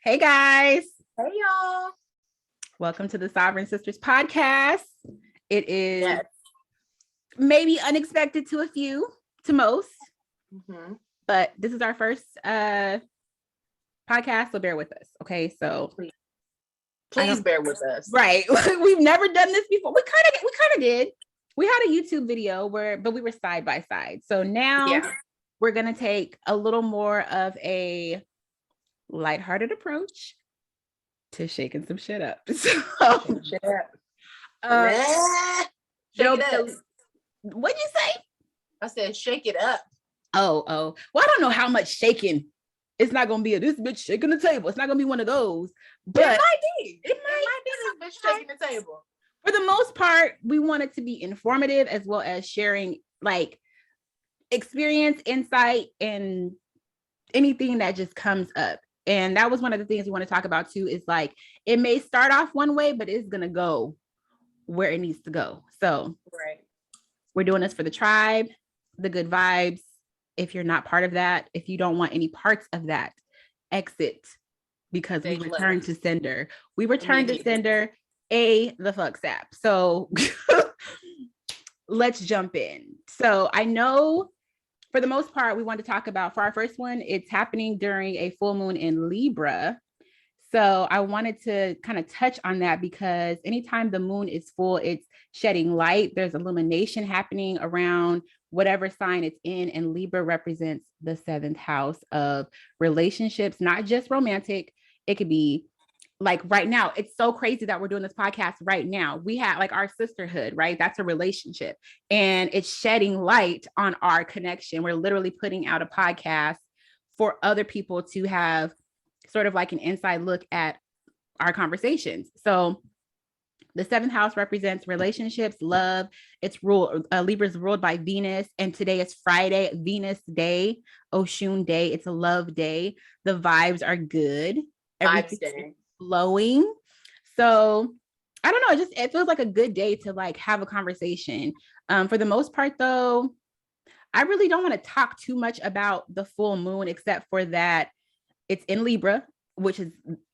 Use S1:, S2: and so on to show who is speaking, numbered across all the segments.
S1: Hey guys,
S2: Hey y'all.
S1: welcome to the Sovereign Sisters podcast. It is
S2: Yes.
S1: maybe unexpected to a few, to most,
S2: Mm-hmm.
S1: but this is our first podcast, so bear with us. Okay, so
S2: Please bear with us.
S1: right, we've never done this before. We kind of did. We had a YouTube video but we were side by side. So now we're gonna take a little more of a lighthearted approach to shaking some shit up. So,
S2: Shake it up.
S1: What'd you say?
S2: I said shake it up.
S1: Oh. Well, I don't know how much shaking. It's not gonna be this bitch shaking the table. It's not gonna be one of those. But
S2: it might be. It might be this bitch shaking the table.
S1: For the most part, we want it to be informative as well as sharing like experience, insight, and anything that just comes up. And that was one of the things we want to talk about too, is like it may start off one way, but it's gonna go where it needs to go. So we're doing this for the tribe, the good vibes. If you're not part of that, if you don't want any parts of that, exit, because we return to sender. We return to sender, the fuck sap. So let's jump in. So I know for the most part, we want to talk about, for our first one, it's happening during a full moon in Libra. So I wanted to kind of touch on that because anytime the moon is full, it's shedding light. There's illumination happening around whatever sign it's in. And Libra represents the seventh house of relationships, not just romantic. It could be like right now. It's so crazy that we're doing this podcast right now. We had like our sisterhood, right? That's a relationship. And it's shedding light on our connection. We're literally putting out a podcast for other people to have sort of like an inside look at our conversations. So the seventh house represents relationships, love. It's ruled, Libra's ruled by Venus. And today is Friday, Venus day, Oshun day. It's a love day. The vibes are good. Everything's flowing. So I don't know. It feels like a good day to like have a conversation. For the most part though, I really don't want to talk too much about the full moon, except for that it's in Libra,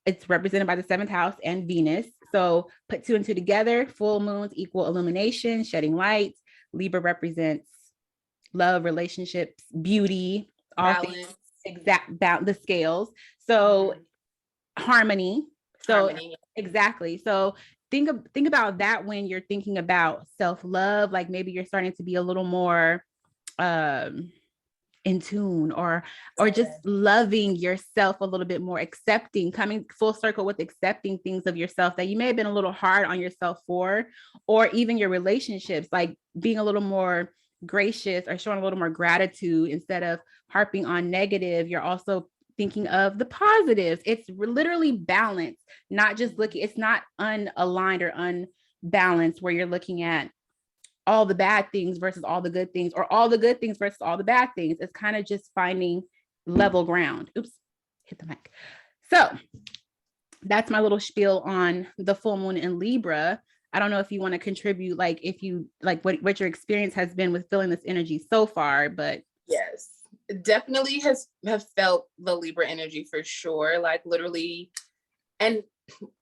S1: it's represented by the seventh house and Venus. So put two and two together, full moons equal illumination, shedding light. Libra represents love, relationships, beauty, all things, the scales. So harmony. So exactly. So think about that when you're thinking about self-love, like maybe you're starting to be a little more in tune or just loving yourself a little bit more, accepting, coming full circle with accepting things of yourself that you may have been a little hard on yourself for, or even your relationships, like being a little more gracious or showing a little more gratitude instead of harping on negative. You're also thinking of the positives. It's literally balanced, not just it's not unaligned or unbalanced where you're looking at all the bad things versus all the good things, or all the good things versus all the bad things. It's kind of just finding level ground. Oops, hit the mic. So that's my little spiel on the full moon in Libra. I don't know if you want to contribute, like if you like what your experience has been with feeling this energy so far, but
S2: yes, definitely have felt the Libra energy for sure. Like literally, and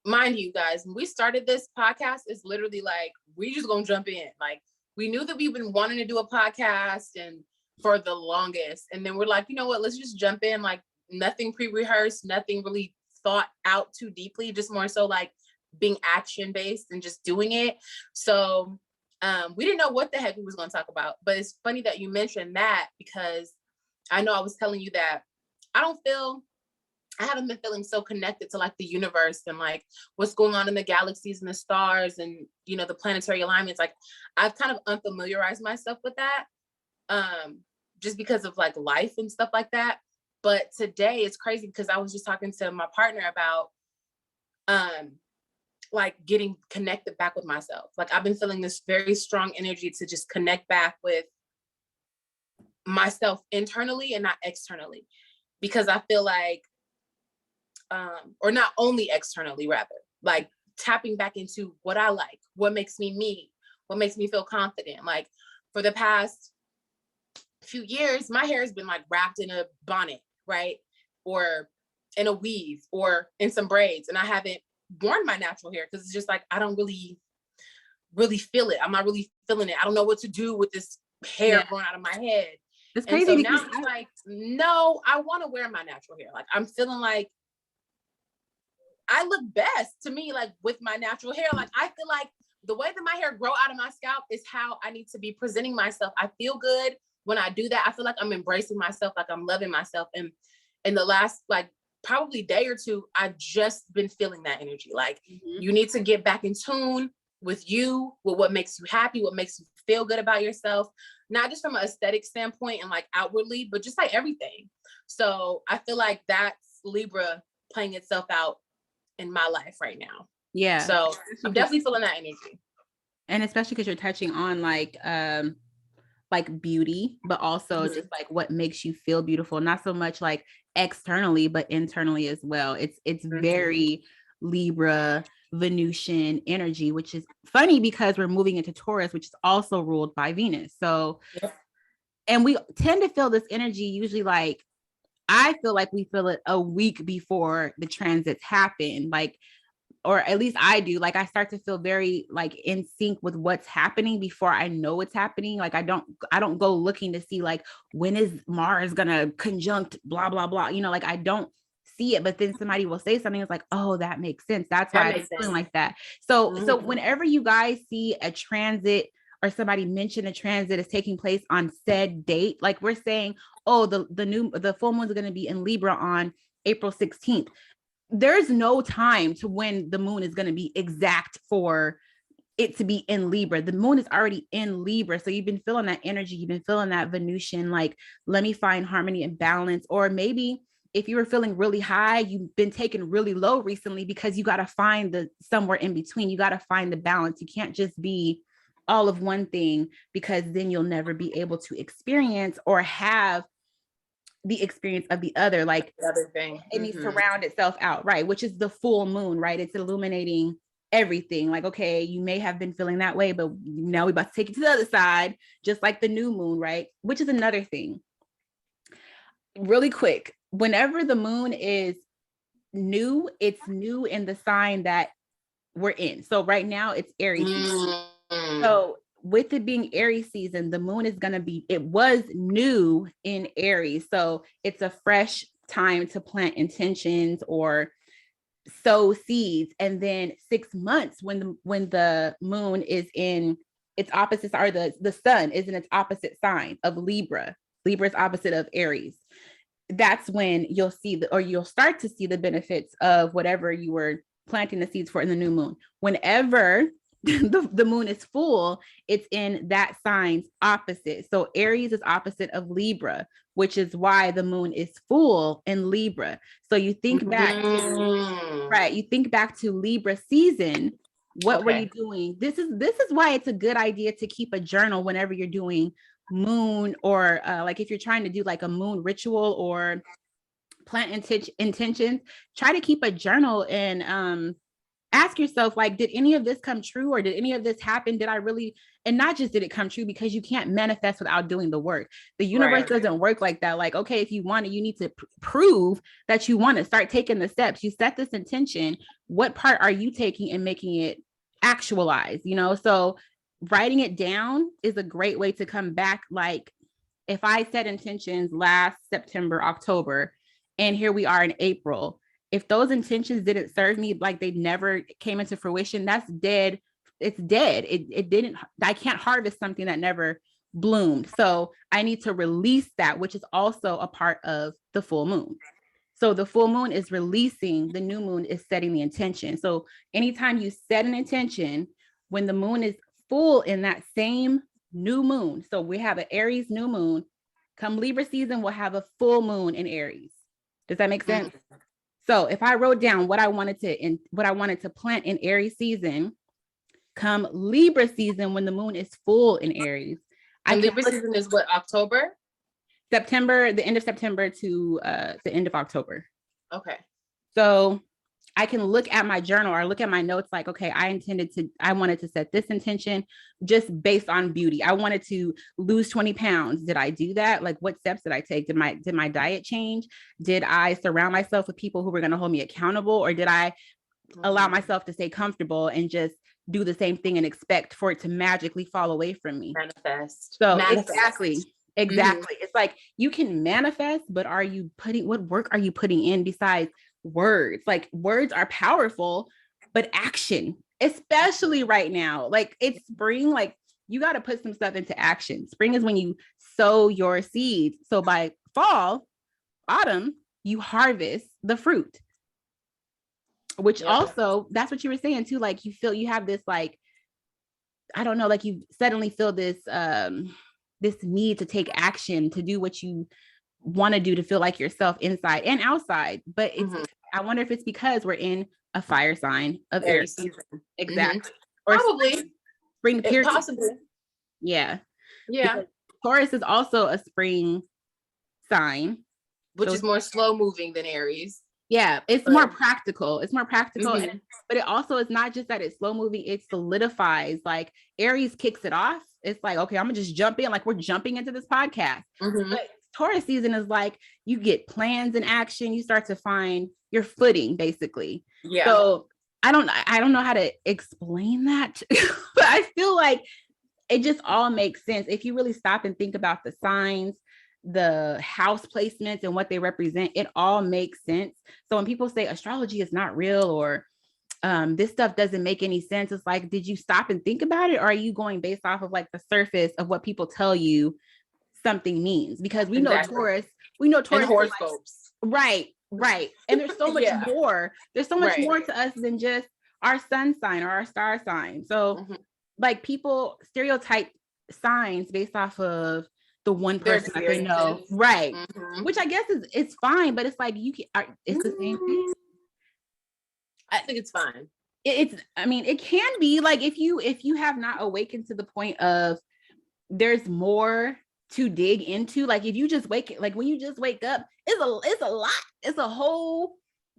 S2: mind you guys, when we started this podcast, it's literally like we just gonna jump in. Like we knew that we've been wanting to do a podcast and for the longest, and then we're like, you know what, let's just jump in. Like nothing pre-rehearsed, nothing really thought out too deeply, just more so like being action based and just doing it. So we didn't know what the heck we was going to talk about, but it's funny that you mentioned that, because I know I was telling you that I haven't been feeling so connected to like the universe and like what's going on in the galaxies and the stars and, you know, the planetary alignments. Like I've kind of unfamiliarized myself with that just because of like life and stuff like that. But today it's crazy because I was just talking to my partner about like getting connected back with myself. Like I've been feeling this very strong energy to just connect back with myself internally and not externally, because I feel like or not only externally, rather, like tapping back into what I like, what makes me, what makes me feel confident. Like for the past few years, my hair has been like wrapped in a bonnet, right? Or in a weave or in some braids, and I haven't worn my natural hair because it's just like I don't really feel it. I'm not really feeling it. I don't know what to do with this hair growing out of my head.
S1: It's
S2: And
S1: crazy
S2: so
S1: because
S2: now it's like, no, I want to wear my natural hair. Like I'm feeling like I look best to me, like with my natural hair. Like I feel like the way that my hair grow out of my scalp is how I need to be presenting myself. I feel good when I do that. I feel like I'm embracing myself, like I'm loving myself. And in the last like probably day or two, I've just been feeling that energy. Like you need to get back in tune with you, with what makes you happy, what makes you feel good about yourself, not just from an aesthetic standpoint and like outwardly, but just like everything. So I feel like that's Libra playing itself out in my life right now.
S1: Yeah.
S2: So I'm definitely feeling that energy.
S1: And especially because you're touching on like beauty, but also just like what makes you feel beautiful, not so much like externally, but internally as well. It's very Libra Venusian energy, which is funny because we're moving into Taurus, which is also ruled by Venus. So, and we tend to feel this energy usually like, I feel like we feel it a week before the transits happen. Like, or at least I do, like I start to feel very like in sync with what's happening before I know it's happening. Like I don't go looking to see like when is Mars gonna conjunct blah blah blah, you know, like I don't see it, but then somebody will say something, it's like, oh, that makes sense, that's why I'm feeling like that. So whenever you guys see a transit or somebody mention a transit is taking place on said date, like we're saying, oh, the full moon is going to be in Libra on April 16th. There's no time to when the moon is going to be exact for it to be in Libra. The moon is already in Libra. So you've been feeling that energy. You've been feeling that Venusian, like, let me find harmony and balance. Or maybe if you were feeling really high, you've been taken really low recently because you got to find the somewhere in between. You got to find the balance. You can't just be all of one thing, because then you'll never be able to experience or have the experience of the other. Like
S2: the other thing,
S1: it needs to round itself out, right? Which is the full moon, right? It's illuminating everything. Like, okay, you may have been feeling that way, but now we're about to take it to the other side, just like the new moon, right? Which is another thing. Really quick, whenever the moon is new, it's new in the sign that we're in. So right now it's Aries season. So with it being Aries season, the moon is going to be, it was new in Aries. So it's a fresh time to plant intentions or sow seeds. And then 6 months when the moon is in its opposite, or the sun is in its opposite sign of Libra. Libra is opposite of Aries. That's when you'll see you'll start to see the benefits of whatever you were planting the seeds for in the new moon. Whenever the moon is full, it's in that sign's opposite. So Aries is opposite of Libra, which is why the moon is full in Libra. So you think back to, right, you think back to Libra season. What were you doing? This is why it's a good idea to keep a journal whenever you're doing moon, or like if you're trying to do like a moon ritual or plant intentions, try to keep a journal and ask yourself, like, did any of this come true, or did any of this happen? Did I really, and not just did it come true, because you can't manifest without doing the work. The universe doesn't work like that. Like, okay, if you want it, you need to prove that you want to start taking the steps. You set this intention. What part are you taking and making it actualize, you know? So writing it down is a great way to come back. Like if I set intentions last September, October, and here we are in April, if those intentions didn't serve me, like they never came into fruition, that's dead. It's dead. It didn't, I can't harvest something that never bloomed. So I need to release that, which is also a part of the full moon. So the full moon is releasing, the new moon is setting the intention. So anytime you set an intention, when the moon is full in that same new moon, so we have an Aries new moon, come Libra season, we'll have a full moon in Aries. Does that make sense? So if I wrote down what I wanted to plant in Aries season, come Libra season, when the moon is full in Aries.
S2: And Libra season is what, October?
S1: September, the end of September to the end of October.
S2: Okay.
S1: So I can look at my journal or look at my notes like, okay, I wanted to set this intention just based on beauty. I wanted to lose 20 pounds. Did I do that? Like, what steps did I take? Did my diet change? Did I surround myself with people who were going to hold me accountable? Or did I allow myself to stay comfortable and just do the same thing and expect for it to magically fall away from me?
S2: Manifest.
S1: So
S2: Manifest.
S1: exactly. It's like you can manifest, but what work are you putting in besides words? Like words are powerful, but action, especially right now, like it's spring, like you got to put some stuff into action. Spring is when you sow your seeds. So by fall, autumn, you harvest the fruit, which also, that's what you were saying too. Like you feel you have this, like, I don't know, like you suddenly feel this, this need to take action, to do what you want to do, to feel like yourself inside and outside. But it's, I wonder if it's because we're in a fire sign of Aries season. Exactly. Or
S2: probably
S1: spring period.
S2: Possibly.
S1: Yeah.
S2: Yeah.
S1: Because Taurus is also a spring sign,
S2: which is more slow moving than Aries.
S1: Yeah, it's more practical. It's more practical, but it also is not just that it's slow moving, it solidifies. Like Aries kicks it off. It's like, okay, I'm gonna just jump in, like we're jumping into this podcast. But Taurus season is like you get plans in action, you start to find your footing, basically. Yeah. So I don't know how to explain that, but I feel like it just all makes sense if you really stop and think about the signs, the house placements and what they represent. It all makes sense. So when people say astrology is not real, or this stuff doesn't make any sense, it's like, did you stop and think about it? Or are you going based off of like the surface of what people tell you something means? Because we know Taurus and
S2: horoscopes.
S1: Like, right. And there's so much more. There's so much more to us than just our sun sign or our star sign. So like people stereotype signs based off of the one person that they know, right? Which I guess it's fine, but it's like it's the same thing.
S2: I think it's fine.
S1: I mean, it can be like if you have not awakened to the point of there's more to dig into. Like if you just when you just wake up, it's a lot. It's a whole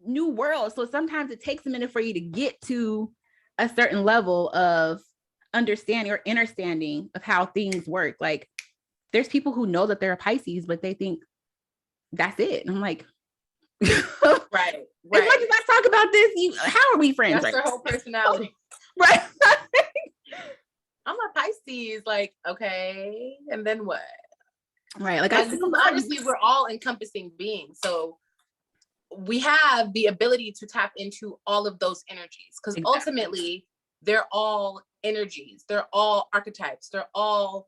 S1: new world. So sometimes it takes a minute for you to get to a certain level of understanding or understanding of how things work. Like there's people who know that they're a Pisces, but they think that's it. And I'm like, right. As much as I talk about this, how are we friends?
S2: That's their whole personality.
S1: Right.
S2: I'm a Pisces, like, okay, and then what?
S1: Right. Like
S2: honestly, we're all encompassing beings. So we have the ability to tap into all of those energies, because ultimately they're all energies. They're all archetypes. They're all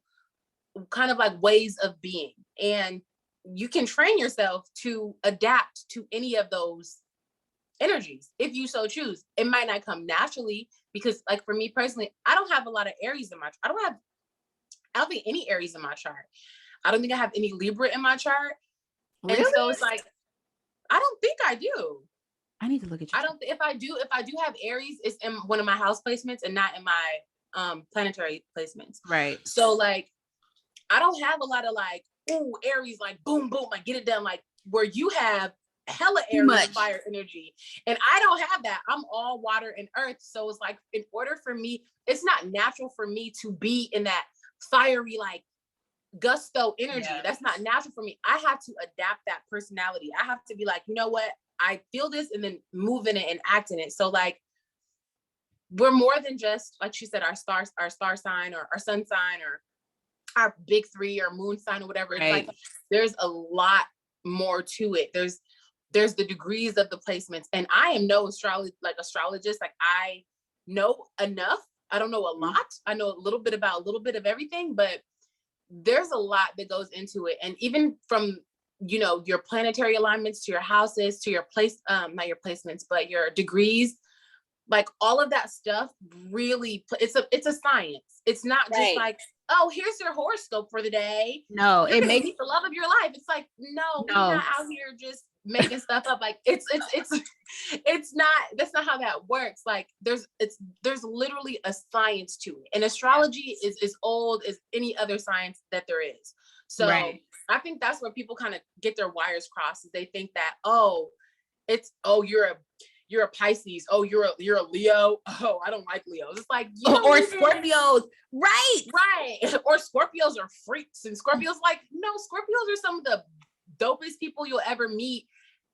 S2: kind of like ways of being, and you can train yourself to adapt to any of those energies if you so choose. It might not come naturally, because like for me personally, I don't have a lot of Aries in my I don't think any Aries in my chart. I don't think I have any Libra in my chart. Really? And so it's like, I don't think I do.
S1: I need to look at you.
S2: I don't. If I do have Aries, it's in one of my house placements and not in my planetary placements.
S1: Right.
S2: So like, I don't have a lot of like, ooh, Aries, like boom, boom, like get it done, like where you have hella Aries fire energy. And I don't have that. I'm all water and earth. So it's like, in order for me, it's not natural for me to be in that fiery, like gusto energy. Yeah. That's not natural for me. I have to adapt that personality. I have to be like, you know what? I feel this, and then move in it and act in it. So like, we're more than just, like she said, our star sign or our sun sign or our big three or moon sign or whatever. Right. It's like, there's a lot more to it. There's the degrees of the placements, and I am no astrologist. Like I know enough. I don't know a lot. I know a little bit about a little bit of everything, but there's a lot that goes into it. And even from, you know, your planetary alignments to your houses, to your place, not your placements, but your degrees, like all of that stuff really, it's a science. It's not just like, oh, here's your horoscope for the day.
S1: No,
S2: it makes the love of your life. It's like, no, we're not out here just making stuff up. Like it's not, that's not how that works. Like there's literally a science to it. And astrology is as old as any other science that there is. So I think that's where people kind of get their wires crossed. Is they think that, you're you're a Pisces. Oh, you're a Leo. Oh, I don't like Leos. It's like,
S1: or Scorpios.
S2: Right. Or Scorpios are freaks. And Scorpios, like, no, Scorpios are some of the dopest people you'll ever meet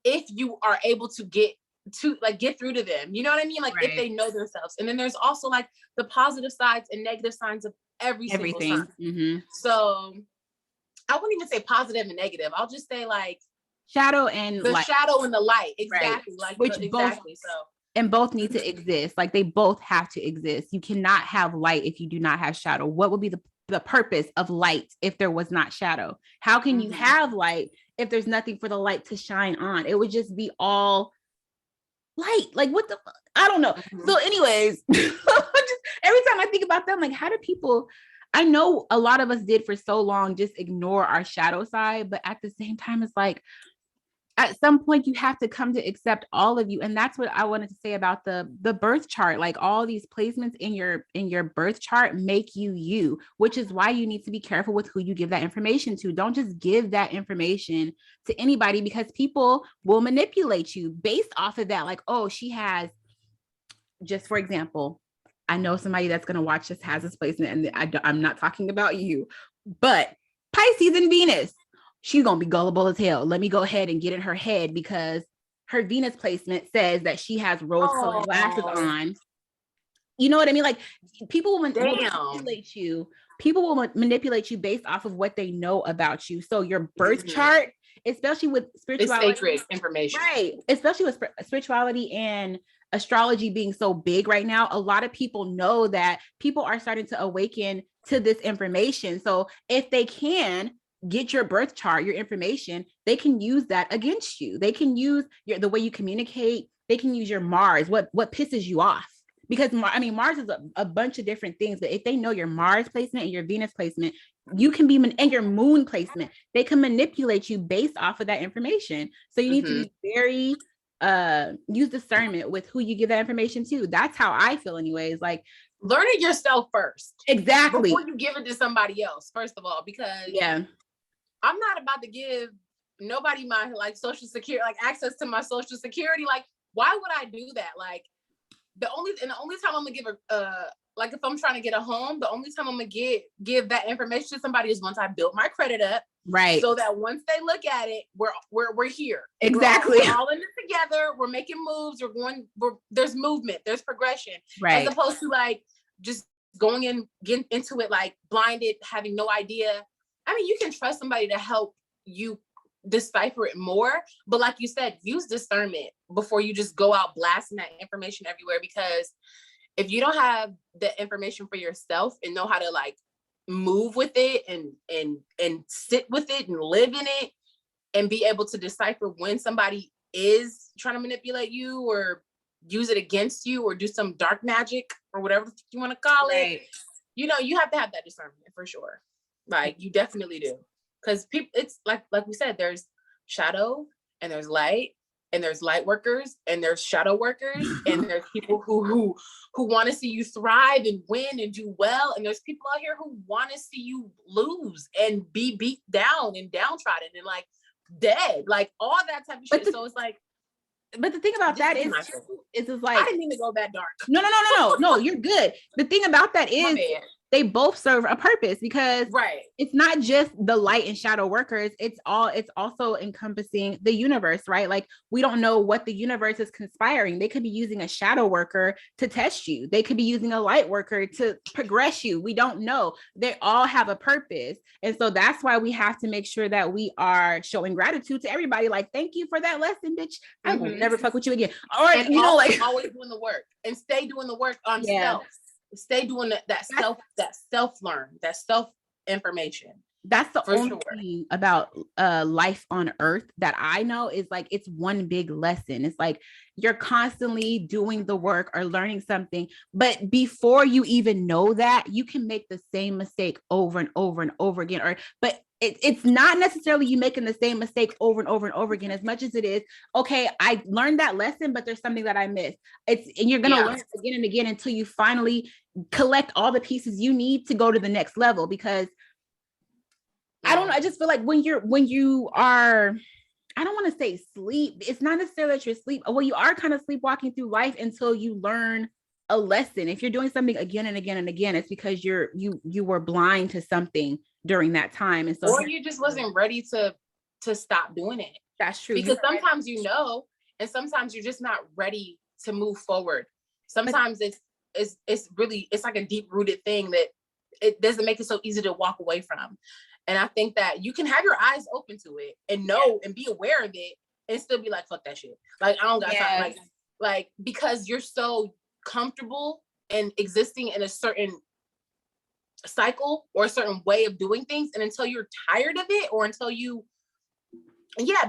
S2: if you are able to get through to them. You know what I mean? Like, if they know themselves. And then there's also like the positive sides and negative signs of everything.
S1: Mm-hmm.
S2: So I wouldn't even say positive and negative. I'll just say like
S1: shadow and
S2: the
S1: light.
S2: Shadow and the light. Exactly.
S1: Right.
S2: Like
S1: which
S2: exactly.
S1: both need to exist. Like they both have to exist. You cannot have light if you do not have shadow. What would be the purpose of light if there was not shadow? How can you have light if there's nothing for the light to shine on? It would just be all light. Like what the fuck? I don't know. So anyways, just every time I think about them, like how do people, I know a lot of us did for so long just ignore our shadow side, but at the same time it's like at some point you have to come to accept all of you. And that's what I wanted to say about the birth chart. Like all these placements in your birth chart make you, which is why you need to be careful with who you give that information to. Don't just give that information to anybody, because people will manipulate you based off of that. Like, oh, she has, just for example, I know somebody that's going to watch this has this placement, and I'm not talking about you, but Pisces and Venus, she's going to be gullible as hell. Let me go ahead and get in her head because her Venus placement says that she has rose-colored glasses on. You know what I mean? Like people will manipulate you. People will manipulate you based off of what they know about you. So your birth chart, especially with spirituality,
S2: it's sacred information,
S1: right? Especially with spirituality and astrology being so big right now, a lot of people know that people are starting to awaken to this information. So if they can get your birth chart, your information, they can use that against you. They can use the way you communicate. They can use your Mars, what pisses you off. Because Mars is a bunch of different things, but if they know your Mars placement and your Venus placement, you can be, and your moon placement, they can manipulate you based off of that information. So you need to be very, use discernment with who you give that information to. That's how I feel anyways. Like,
S2: learn it yourself first.
S1: Exactly.
S2: Before you give it to somebody else, first of all, because I'm not about to give nobody my like social security, like access to my social security. Like, why would I do that? Like, the only time I'm gonna give like if I'm trying to get a home, the only time I'm gonna give that information to somebody is once I built my credit up,
S1: right?
S2: So that once they look at it, we're here.
S1: Exactly.
S2: We're all in it together. We're making moves. There's movement. There's progression.
S1: Right.
S2: As opposed to like just going in, getting into it like blinded, having no idea. I mean, you can trust somebody to help you decipher it more, but like you said, use discernment before you just go out blasting that information everywhere, because if you don't have the information for yourself and know how to like move with it and sit with it and live in it and be able to decipher when somebody is trying to manipulate you or use it against you or do some dark magic or whatever you want to call it, you know, you have to have that discernment for sure. Like you definitely do. Because people, it's like we said, there's shadow and there's light, and there's light workers and there's shadow workers, and there's people who want to see you thrive and win and do well, and there's people out here who want to see you lose and be beat down and downtrodden and like dead, like all that type of shit. So it's like,
S1: but the thing about that is it's like,
S2: I didn't mean to go that dark.
S1: No, you're good. The thing about that is they both serve a purpose, because it's not just the light and shadow workers. It's also encompassing the universe, right? Like we don't know what the universe is conspiring. They could be using a shadow worker to test you. They could be using a light worker to progress you. We don't know. They all have a purpose. And so that's why we have to make sure that we are showing gratitude to everybody. Like, thank you for that lesson, bitch. I will never fuck with you again. Or,
S2: and you know, like always doing the work and stay doing the work on self. Stay doing that self learn, that self information.
S1: That's the only thing about life on earth that I know is like, it's one big lesson. It's like you're constantly doing the work or learning something, but before you even know that, you can make the same mistake over and over and over again. But it's not necessarily you making the same mistake over and over and over again, as much as it is, okay, I learned that lesson, but there's something that I missed. And you're going to learn it again and again until you finally collect all the pieces you need to go to the next level. Because I don't know, I just feel like when you are I don't want to say sleep. It's not necessarily that you're sleep. Well, you are kind of sleepwalking through life until you learn a lesson. If you're doing something again and again and again, it's because you were blind to something during that time. And so,
S2: or you just wasn't ready to stop doing it.
S1: That's true.
S2: Because sometimes you know, and sometimes you're just not ready to move forward. Sometimes it's really, it's like a deep rooted thing that it doesn't make it so easy to walk away from. And I think that you can have your eyes open to it and know and be aware of it and still be like, fuck that shit. Like, I don't got time. Like, because you're so comfortable in existing in a certain cycle or a certain way of doing things. And until you're tired of it, or until you,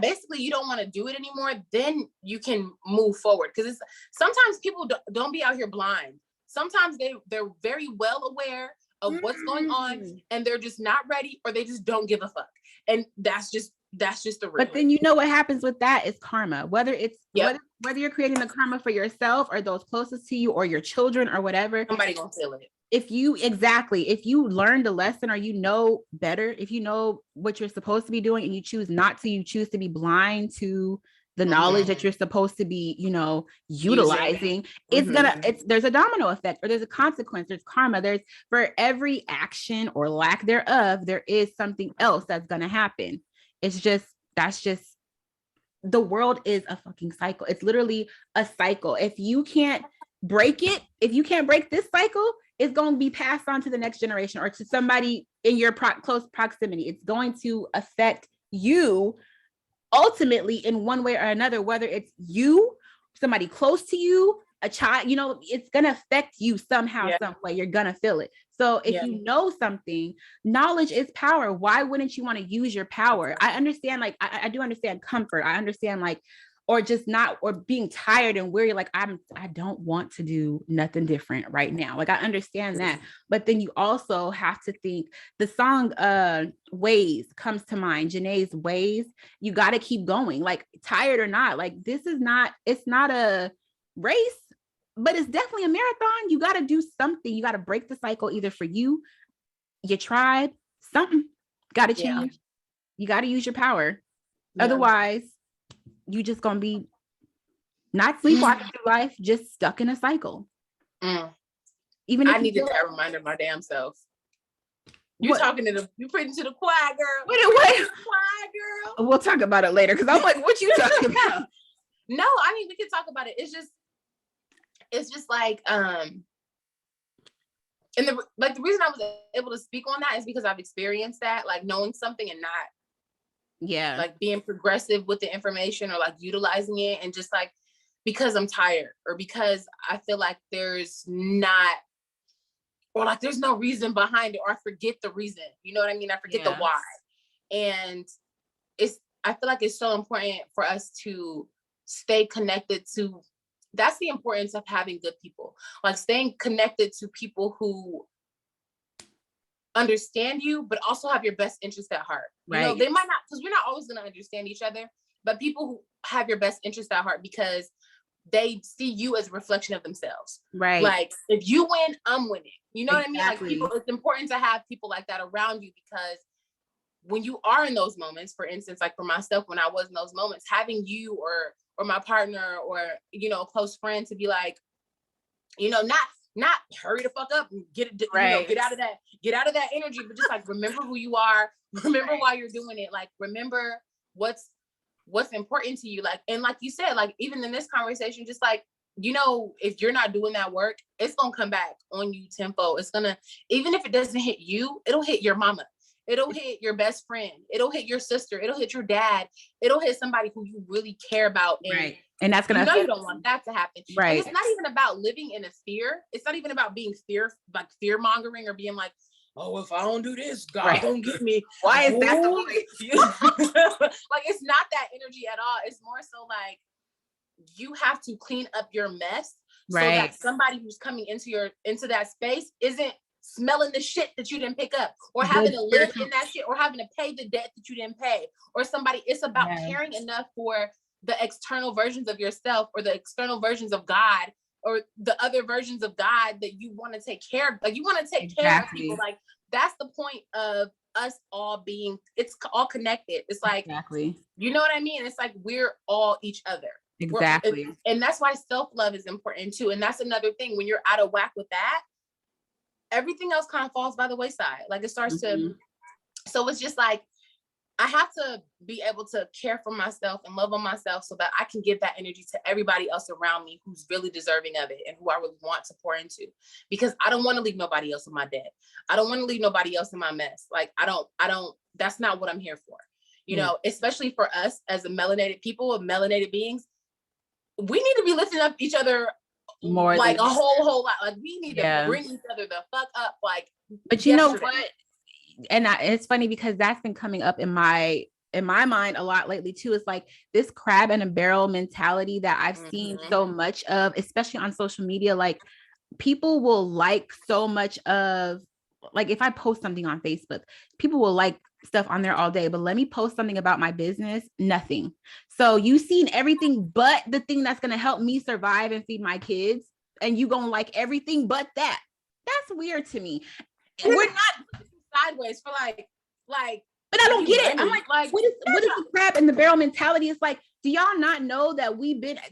S2: basically you don't want to do it anymore, then you can move forward. Because it's sometimes people don't be out here blind. Sometimes they're very well aware of what's going on, and they're just not ready, or they just don't give a fuck. And that's just the real.
S1: But then you know what happens with that is karma. Whether it's whether you're creating the karma for yourself or those closest to you or your children or whatever,
S2: somebody gonna feel it.
S1: If you learned a lesson, or you know better, if you know what you're supposed to be doing and you choose not to, you choose to be blind to the knowledge that you're supposed to be, utilizing, there's a domino effect, or there's a consequence, there's karma, there's, for every action or lack thereof, there is something else that's going to happen. That's just, the world is a fucking cycle. It's literally a cycle. If you can't break this cycle, it's going to be passed on to the next generation or to somebody in your close proximity. It's going to affect you ultimately in one way or another, whether it's you, somebody close to you, a child, it's going to affect you somehow, some way. You're going to feel it. So if you know something, knowledge is power. Why wouldn't you want to use your power? I understand, like, I do understand comfort. I understand, like, or just not, or being tired and weary. Like, I don't want to do nothing different right now. Like, I understand that. But then you also have to think, the song Ways comes to mind, Janae's Ways. You got to keep going, like, tired or not. Like, it's not a race, but it's definitely a marathon. You got to do something. You got to break the cycle, either for you, your tribe, something got to change. You got to use your power. Otherwise, you just gonna be not sleepwalking through life, just stuck in a cycle. Even if
S2: I needed that reminder of my damn self. You're preaching to the choir, girl.
S1: Wait.
S2: Choir, girl.
S1: We'll talk about it later, because I'm like, what you talking about?
S2: No, I mean, we can talk about it. It's just like, and the reason I was able to speak on that is because I've experienced that, like, knowing something and not like being progressive with the information, or like utilizing it, and just like, because I'm tired, or because I feel like there's not, or like there's no reason behind it, or I forget the reason, you know what I mean? I forget the why. And I feel like it's so important for us to stay connected to, that's the importance of having good people, like staying connected to people who understand you, but also have your best interest at heart. Right. They might not, because we're not always going to understand each other, but people who have your best interest at heart because they see you as a reflection of themselves. Right. Like, if you win, I'm winning. You know what I mean? Like, it's important to have people like that around you, because when you are in those moments, for instance, like for myself, when I was in those moments, having you or my partner, or, a close friend to be like, not hurry the fuck up and get out of that energy, but just like, remember who you are, remember why you're doing it, like, remember what's important to you, like, and like you said, like, even in this conversation, just like, if you're not doing that work, it's gonna come back on you tenfold. It's gonna, even if it doesn't hit you, it'll hit your mama, it'll hit your best friend, it'll hit your sister, it'll hit your dad, it'll hit somebody who you really care about. And that's gonna, you don't want that to happen. Right. And it's not even about living in a fear. It's not even about being fear mongering, or being like, oh, if I don't do this, God don't get me. Why is that the way? Like, it's not that energy at all. It's more so like, you have to clean up your mess, so that somebody who's coming into that space isn't smelling the shit that you didn't pick up, or having to live in that shit, or having to pay the debt that you didn't pay, or somebody. It's about caring enough for the external versions of yourself, or the external versions of God, or the other versions of God that you want to take care of. Like, you want to take care of people. Like, that's the point of us all being, it's all connected. It's like,
S1: exactly.
S2: you know what I mean? It's like we're all each other.
S1: Exactly.
S2: And that's why self-love is important too. And that's another thing. When you're out of whack with that, everything else kind of falls by the wayside. Like it starts to, so it's just like, I have to be able to care for myself and love on myself so that I can give that energy to everybody else around me who's really deserving of it and who I really want to pour into, because I don't want to leave nobody else in my debt. I don't want to leave nobody else in my mess. Like, I don't, that's not what I'm here for. You know, especially for us as a melanated people, melanated beings, we need to be lifting up each other more, like a whole lot. Like we need to bring each other the fuck up. Like,
S1: but you know what? And it's funny because that's been coming up in my mind a lot lately too. It's like this crab in a barrel mentality that I've seen so much of, especially on social media. Like people will like so much of, like if I post something on Facebook, people will like stuff on there all day, but let me post something about my business, nothing. So you seen everything but the thing that's going to help me survive and feed my kids, and you gonna like everything but that. That's weird to me. We're not
S2: sideways for like
S1: but I don't get it. I'm like what is the crab in the barrel mentality? It's like, do y'all not know that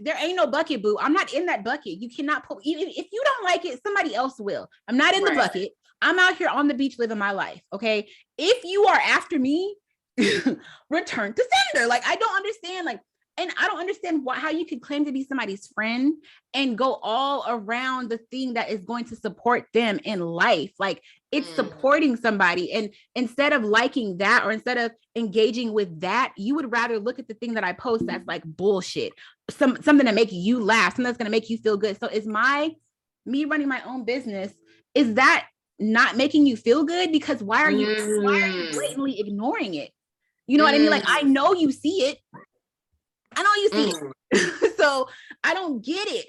S1: there ain't no bucket, boo. I'm not in that bucket. You cannot put, even if you don't like it, somebody else will. I'm not in the bucket. I'm out here on the beach living my life. Okay. If you are after me, return to sender. Like, I don't understand. Like, and I don't understand how you could claim to be somebody's friend and go all around the thing that is going to support them in life. Like, it's supporting somebody. And instead of liking that, or instead of engaging with that, you would rather look at the thing that I post that's like bullshit, something to make you laugh, something that's going to make you feel good. So is me running my own business, is that not making you feel good? Because why are you blatantly ignoring it? You know what I mean? Like, I know you see it. I know you see it. So I don't get it.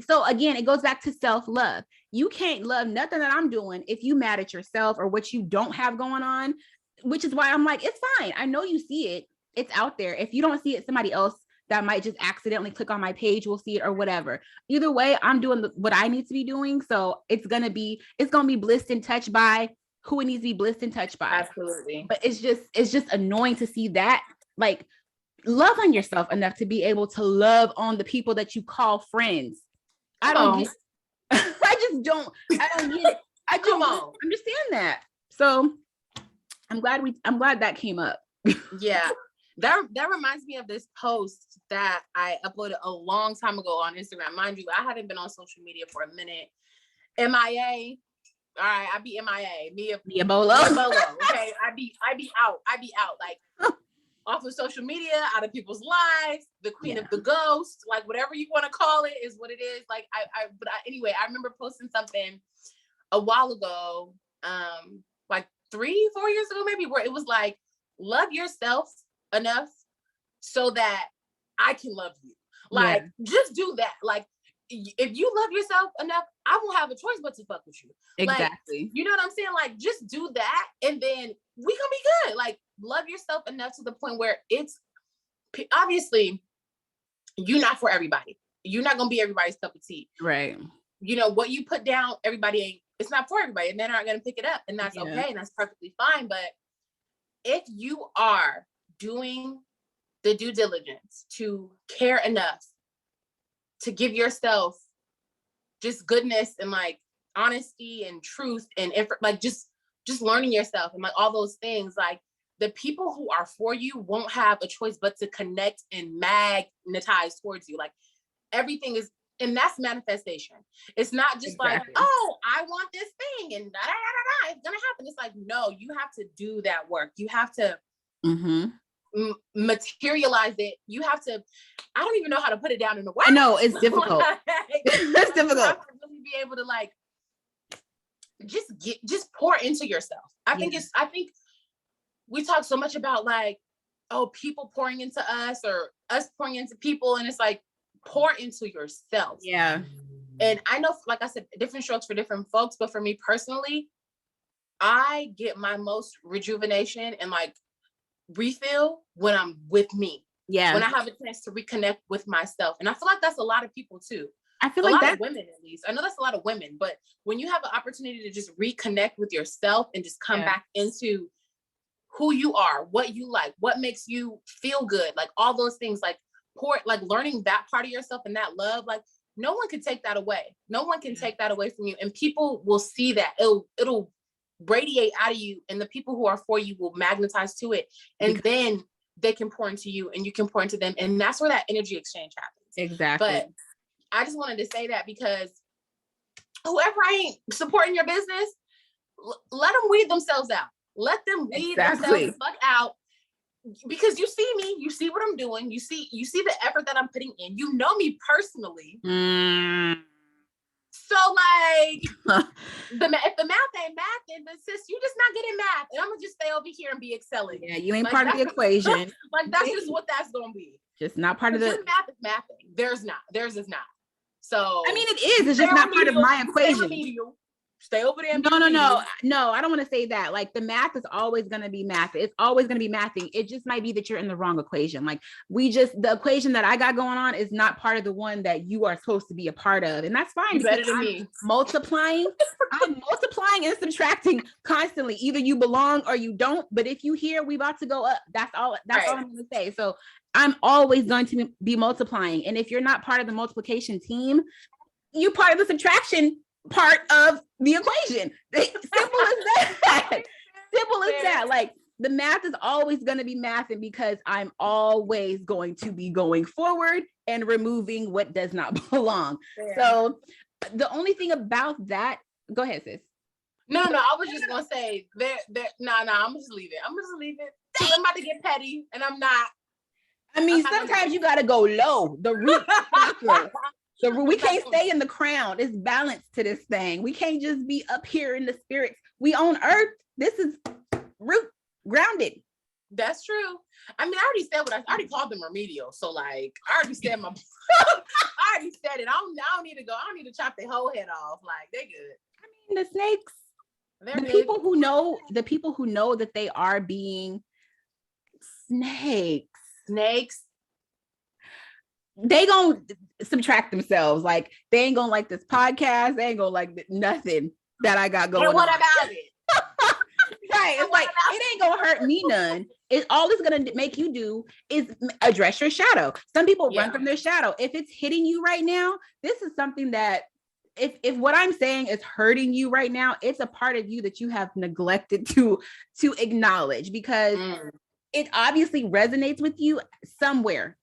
S1: So again, it goes back to self-love. You can't love nothing that I'm doing if you mad at yourself or what you don't have going on, which is why I'm like, it's fine. I know you see it. It's out there. If you don't see it, somebody else that might just accidentally click on my page will see it, or whatever. Either way, I'm doing what I need to be doing. So it's going to be blissed and touched by who it needs to be blissed and touched by.
S2: Absolutely.
S1: But it's just annoying to see that. Like, love on yourself enough to be able to love on the people that you call friends. I don't get it. I don't understand that. So I'm glad that came up.
S2: Yeah. That reminds me of this post that I uploaded a long time ago on Instagram. Mind you, I haven't been on social media for a minute. MIA. All right, I be MIA. Mia Bolo. Okay. I be out. Like, off of social media, out of people's lives, the queen of the ghost, like whatever you want to call it is what it is. Like, anyway, I remember posting something a while ago, like 3-4 years ago, maybe, where it was like, love yourself enough so that I can love you. Like, just do that. Like, if you love yourself enough, I won't have a choice but to fuck with you.
S1: Exactly.
S2: Like, you know what I'm saying? Like, just do that, and then we gonna be good. Like, love yourself enough to the point where it's obviously you're not for everybody. You're not gonna be everybody's cup of tea.
S1: Right.
S2: You know what you put down, it's not for everybody, and they're not gonna pick it up, and that's okay, and that's perfectly fine. But if you are doing the due diligence to care enough to give yourself just goodness and like honesty and truth and like just learning yourself and like all those things, like the people who are for you won't have a choice but to connect and magnetize towards you. Like, everything is, and that's manifestation. It's not just like, oh, I want this thing and da, da, da, da, it's gonna happen. It's like, no, you have to do that work. You have to materialize it. You have to, I don't even know how to put it down in the words.
S1: I know it's difficult. It's difficult. You have to really
S2: be able to like just pour into yourself. I think we talk so much about like, oh, people pouring into us or us pouring into people, and it's like, pour into yourself.
S1: Yeah.
S2: And I know, like I said, different strokes for different folks, but for me personally, I get my most rejuvenation and like refill when I'm with me.
S1: Yeah.
S2: When I have a chance to reconnect with myself. And I feel like that's a lot of people too.
S1: I feel
S2: a
S1: like
S2: lot of women, at least. I know that's a lot of women, but when you have an opportunity to just reconnect with yourself and just come back into who you are, what you like, what makes you feel good, like all those things, like learning that part of yourself and that love, like no one can take that away. No one can take that away from you. And people will see that. It'll radiate out of you, and the people who are for you will magnetize to it. And then they can pour into you and you can pour into them. And that's where that energy exchange happens.
S1: Exactly.
S2: But I just wanted to say that because whoever ain't supporting your business, let them weed themselves out. Let them weed themselves the fuck out. Because you see me, you see what I'm doing, you see the effort that I'm putting in. You know me personally. So like, if the math ain't math, then sis, you just not getting math, and I'm gonna just stay over here and be excelling.
S1: Yeah, you ain't part of the equation.
S2: Like that's just what that's gonna be.
S1: Just not part of the
S2: math is mathing. Theirs is not. So
S1: I mean, it is. It's just not part of my equation.
S2: Stay over there.
S1: No. I don't want to say that. Like the math is always going to be math. It's always going to be mathing. It just might be that you're in the wrong equation. Like the equation that I got going on is not part of the one that you are supposed to be a part of. And that's fine.
S2: Better than me.
S1: Multiplying. I'm multiplying and subtracting constantly. Either you belong or you don't. But if you hear we about to go up, that's all I'm going to say. So I'm always going to be multiplying. And if you're not part of the multiplication team, you're part of the subtraction part of the equation. Simple as that. Simple as that. Like the math is always going to be mathing because I'm always going to be going forward and removing what does not belong. Yeah. So the only thing about that, go ahead, sis.
S2: No, I was just gonna say no, I'm gonna just leave it. I'm about to get petty, and I'm not.
S1: I mean, sometimes you gotta go low. The root chakra. So we can't stay in the crown. It's balance to this thing. We can't just be up here in the spirits. We on earth. This is root grounded.
S2: That's true. I mean, I already said I already called them remedial. So like, I already said I already said it. I don't need to go. I don't need to chop their whole head off. Like they good.
S1: I mean, the snakes. The people who know that they are being snakes. They gonna subtract themselves. Like they ain't gonna like this podcast. They ain't gonna like nothing that I got going.
S2: And what about it?
S1: Right. It's like it ain't gonna hurt me none. All it's gonna make you do is address your shadow. Some people run from their shadow. If it's hitting you right now, this is something that if what I'm saying is hurting you right now, it's a part of you that you have neglected to acknowledge because it obviously resonates with you somewhere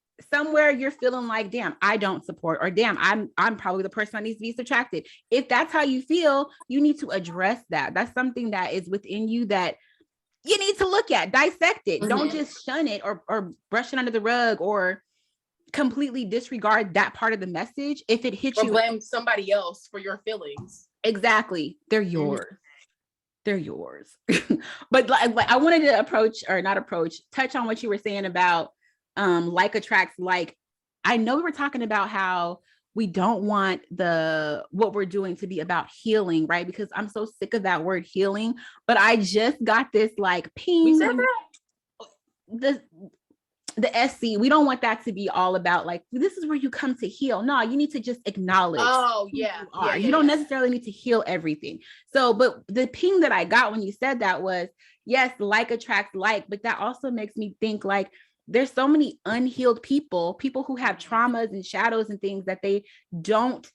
S1: you're feeling like, damn, I don't support, or damn, I'm probably the person that needs to be subtracted. If that's how you feel, you need to address that. That's something that is within you that you need to look at, dissect it. Don't just shun it or brush it under the rug or completely disregard that part of the message. If it hits you,
S2: blame somebody else for your feelings.
S1: Exactly. They're yours. They're yours. But like I wanted to touch on what you were saying about like attracts like. I know we were talking about how we don't want what we're doing to be about healing, right? Because I'm so sick of that word healing. But I just got this like ping. The SC, we don't want that to be all about like, this is where you come to heal. No, you need to just acknowledge.
S2: Oh, yeah.
S1: You don't necessarily need to heal everything. So, but the ping that I got when you said that was, yes, like attracts like, but that also makes me think like, there's so many unhealed people who have traumas and shadows and things that they don't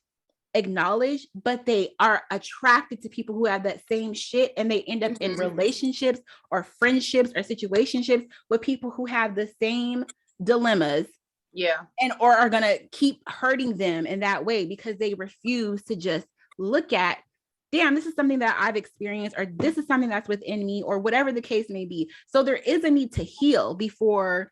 S1: acknowledge, but they are attracted to people who have that same shit, and they end up in relationships or friendships or situationships with people who have the same dilemmas, and or are gonna keep hurting them in that way because they refuse to just look at, damn, this is something that I've experienced, or this is something that's within me, or whatever the case may be. So there is a need to heal before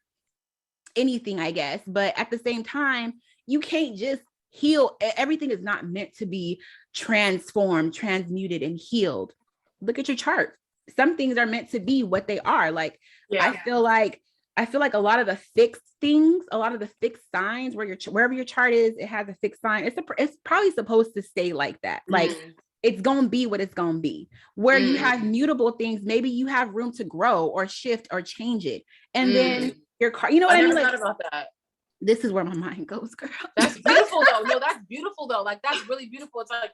S1: anything, I guess, but at the same time, you can't just heal. Everything is not meant to be transformed, transmuted, and healed. Look at your chart. Some things are meant to be what they are. Like, I feel like a lot of the fixed things, a lot of the fixed signs wherever your chart is, it has a fixed sign. It's probably supposed to stay like that. Like it's going to be what it's going to be. Where you have mutable things, maybe you have room to grow or shift or change it. And then your car, you know what I mean?
S2: Like, about that.
S1: This is where my mind goes, girl.
S2: That's beautiful though. No, that's beautiful though. Like that's really beautiful. It's like,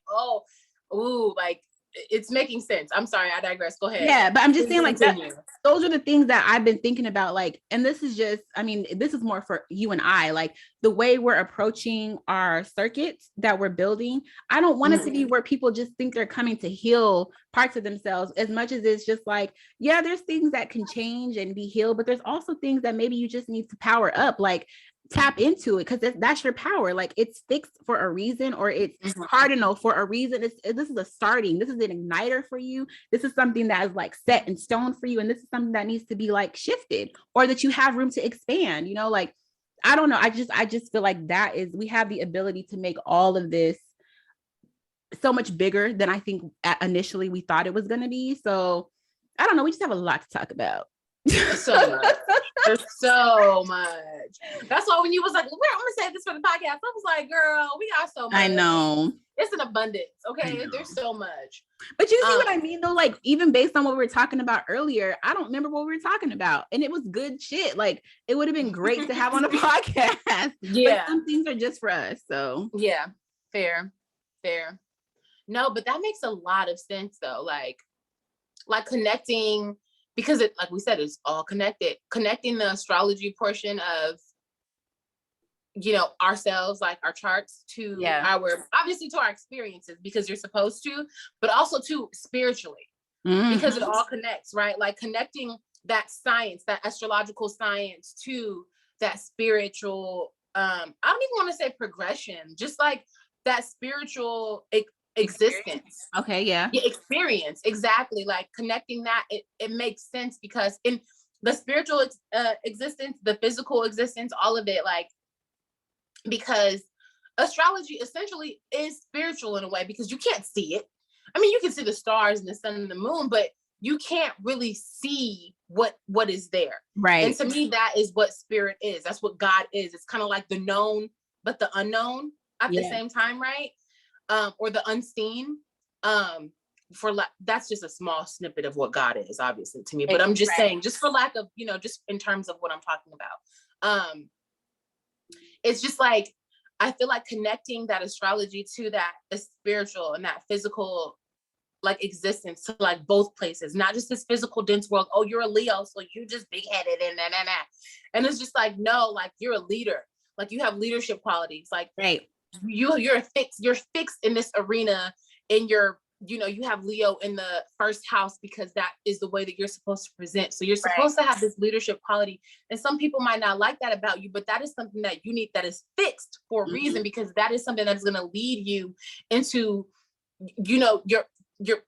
S2: like it's making sense. I'm sorry, I digress. Go ahead.
S1: Yeah, but I'm just saying, like, that,
S2: Continue.
S1: those are the things that I've been thinking about. Like, and this is just, I mean, this is more for you and I, like the way we're approaching our circuits that we're building. I don't want it to be where people just think they're coming to heal parts of themselves, as much as it's just like, yeah, there's things that can change and be healed, but there's also things that maybe you just need to power up. Like, tap into it, because that's your power. Like, it's fixed for a reason, or it's cardinal for a reason. This is a starting, this is an igniter for you. This is something that is like set in stone for you, and this is something that needs to be like shifted, or that you have room to expand, you know. Like, I don't know, I just feel like that is, we have the ability to make all of this so much bigger than I think initially we thought it was going to be. So I don't know, we just have a lot to talk about.
S2: So much. There's so much. That's why when you was like, well, I'm gonna say this for the podcast, I was like, girl, we got so much.
S1: I know.
S2: It's an abundance. Okay. There's so much.
S1: But you see what I mean, though? Like, even based on what we were talking about earlier, I don't remember what we were talking about. And it was good shit. Like, it would have been great to have on a podcast.
S2: Yeah.
S1: But some things are just for us. So
S2: yeah, fair. No, but that makes a lot of sense though. Like connecting, because it, like we said, it's all connected. Connecting the astrology portion of, you know, ourselves, like our charts, to our, obviously to our experiences, because you're supposed to, but also to spiritually, because it all connects, right? Like connecting that science, that astrological science, to that spiritual, I don't even want to say progression, just like that spiritual existence.
S1: Okay, yeah.
S2: Experience, exactly. Like connecting that, it makes sense, because in the spiritual existence, the physical existence, all of it, like, because astrology essentially is spiritual in a way, because you can't see it. I mean, you can see the stars and the sun and the moon, but you can't really see what is there.
S1: Right.
S2: And to me, that is what spirit is. That's what God is. It's kind of like the known, but the unknown at the same time, right? Or the unseen. That's just a small snippet of what God is, obviously, to me. But I'm just saying, just for lack of, you know, just in terms of what I'm talking about. It's just like, I feel like connecting that astrology to that spiritual and that physical, like, existence, to like both places, not just this physical dense world. Oh, you're a Leo, so you just big-headed and that. And it's just like, no, like, you're a leader. Like, you have leadership qualities. Like, you're fixed in this arena, in your, you know, you have Leo in the first house, because that is the way that you're supposed to present. So you're supposed to have this leadership quality. And some people might not like that about you, but that is something that you need, that is fixed for a reason, because that is something that's going to lead you into, you know, your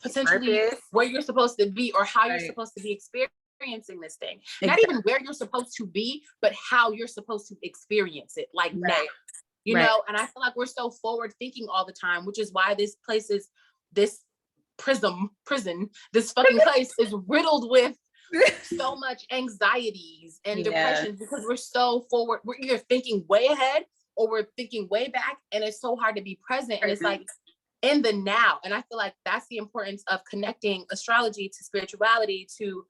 S2: potentially where you're supposed to be, or how you're supposed to be experiencing this thing. Not even where you're supposed to be, but how you're supposed to experience it, like now. You know, and I feel like we're so forward thinking all the time, which is why this place is, this prison, this fucking place is riddled with so much anxieties and depression, because we're so forward. We're either thinking way ahead or we're thinking way back, and it's so hard to be present. And it's like in the now. And I feel like that's the importance of connecting astrology to spirituality, to